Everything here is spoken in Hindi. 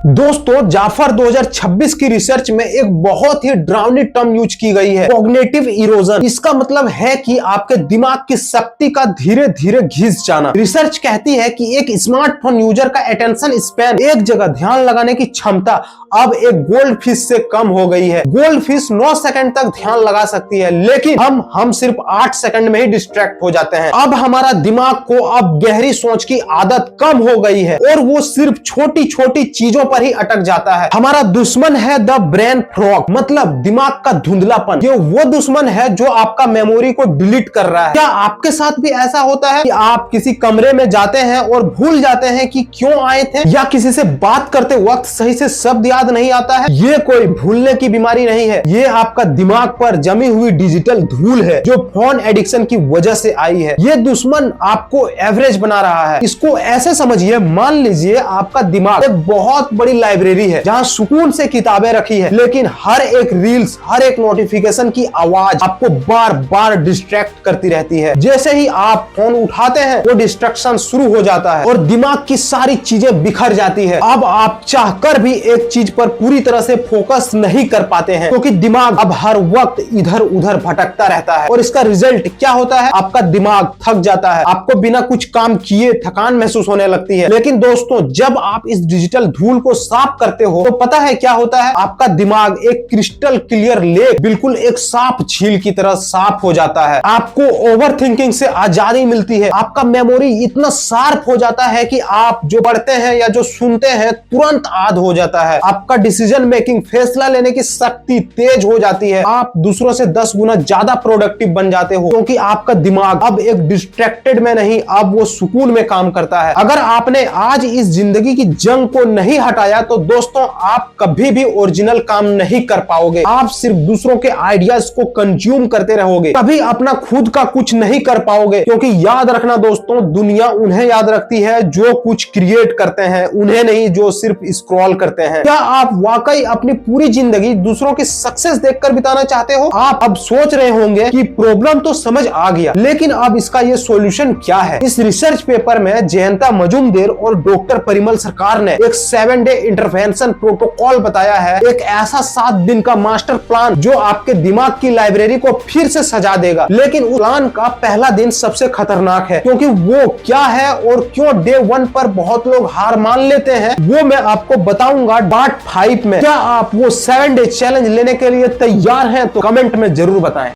दोस्तों जाफर 2026 की रिसर्च में एक बहुत ही डरावनी टर्म यूज की गई है, कॉग्निटिव इरोजन। इसका मतलब है कि आपके दिमाग की शक्ति का धीरे धीरे घिस जाना। रिसर्च कहती है कि एक स्मार्टफोन यूजर का अटेंशन स्पैन, एक जगह ध्यान लगाने की क्षमता अब एक गोल्ड फिश से कम हो गई है। गोल्ड फिश 9 सेकंड तक ध्यान लगा सकती है, लेकिन हम सिर्फ 8 सेकंड में ही डिस्ट्रैक्ट हो जाते हैं। अब हमारा दिमाग को अब गहरी सोच की आदत कम हो गई है और वो सिर्फ छोटी छोटी चीजों पर ही अटक जाता है। हमारा दुश्मन है द ब्रेन फ्रॉग, मतलब दिमाग का धुंधलापन। ये वो दुश्मन है जो आपका मेमोरी को डिलीट कर रहा है। क्या आपके साथ भी ऐसा होता है कि आप किसी कमरे में जाते हैं और भूल जाते हैं कि क्यों आए थे, या किसी से बात करते वक्त सही से शब्द याद नहीं आता है? ये कोई भूलने की बीमारी नहीं है, ये आपका दिमाग पर जमी हुई डिजिटल धूल है जो फोन एडिक्शन की वजह से आई है। ये दुश्मन आपको एवरेज बना रहा है। इसको ऐसे समझिए, मान लीजिए आपका दिमाग एक बहुत बड़ी लाइब्रेरी है जहां सुकून से किताबें रखी है, लेकिन हर एक रील्स, हर एक नोटिफिकेशन की आवाज आपको बार बार डिस्ट्रैक्ट करती रहती है। जैसे ही आप फोन उठाते हैं वो डिस्ट्रैक्शन शुरू हो जाता है और दिमाग की सारी चीजें बिखर जाती है। अब आप चाहकर भी एक चीज पर पूरी तरह से फोकस नहीं कर पाते हैं, क्योंकि दिमाग अब हर वक्त इधर उधर भटकता रहता है। और इसका रिजल्ट क्या होता है? आपका दिमाग थक जाता है, आपको बिना कुछ काम किए थकान महसूस होने लगती है। लेकिन दोस्तों, जब आप इस डिजिटल धूल को साफ करते हो तो पता है क्या होता है? आपका दिमाग एक क्रिस्टल क्लियर लेक, बिल्कुल एक साफ झील की तरह साफ हो जाता है। आपको ओवर थिंकिंग से आजादी मिलती है। आपका मेमोरी इतना शार्प हो जाता है कि आप जो पढ़ते हैं या जो सुनते हैं तुरंत याद हो जाता है। आपका डिसीजन मेकिंग, फैसला लेने की शक्ति तेज हो जाती है। आप दूसरों से 10 गुना ज्यादा प्रोडक्टिव बन जाते हो, क्योंकि आपका दिमाग अब एक डिस्ट्रैक्टेड में नहीं, अब वो सुकून में काम करता है। अगर आपने आज इस जिंदगी की जंग को नहीं हटाया तो दोस्तों आप कभी भी ओरिजिनल काम नहीं कर पाओगे। आप सिर्फ दूसरों के आइडियाज को कंज्यूम करते रहोगे, कभी अपना खुद का कुछ नहीं कर पाओगे। क्योंकि याद रखना दोस्तों, दुनिया उन्हें याद रखती है जो कुछ क्रिएट करते हैं, उन्हें नहीं जो सिर्फ स्क्रॉल करते हैं। क्या आप वाकई अपनी पूरी जिंदगी दूसरों की सक्सेस देखकर बिताना चाहते हो? आप अब सोच रहे होंगे कि प्रॉब्लम तो समझ आ गया, लेकिन अब इसका ये सॉल्यूशन क्या है? इस रिसर्च पेपर में जयंता मजुमदेर और डॉक्टर परिमल सरकार ने एक 7 डे इंटरवेंशन प्रोटोकॉल बताया है। एक ऐसा 7 दिन का मास्टर प्लान जो आपके दिमाग की लाइब्रेरी को फिर से सजा देगा। लेकिन उस प्लान का पहला दिन सबसे खतरनाक है, क्योंकि वो क्या है और क्यों डे 1 पर बहुत लोग हार मान लेते हैं, वो मैं आपको बताऊंगा पार्ट 5 में। क्या आप वो 7 डे चैलेंज लेने के लिए तैयार हैं? तो कमेंट में जरूर बताएं।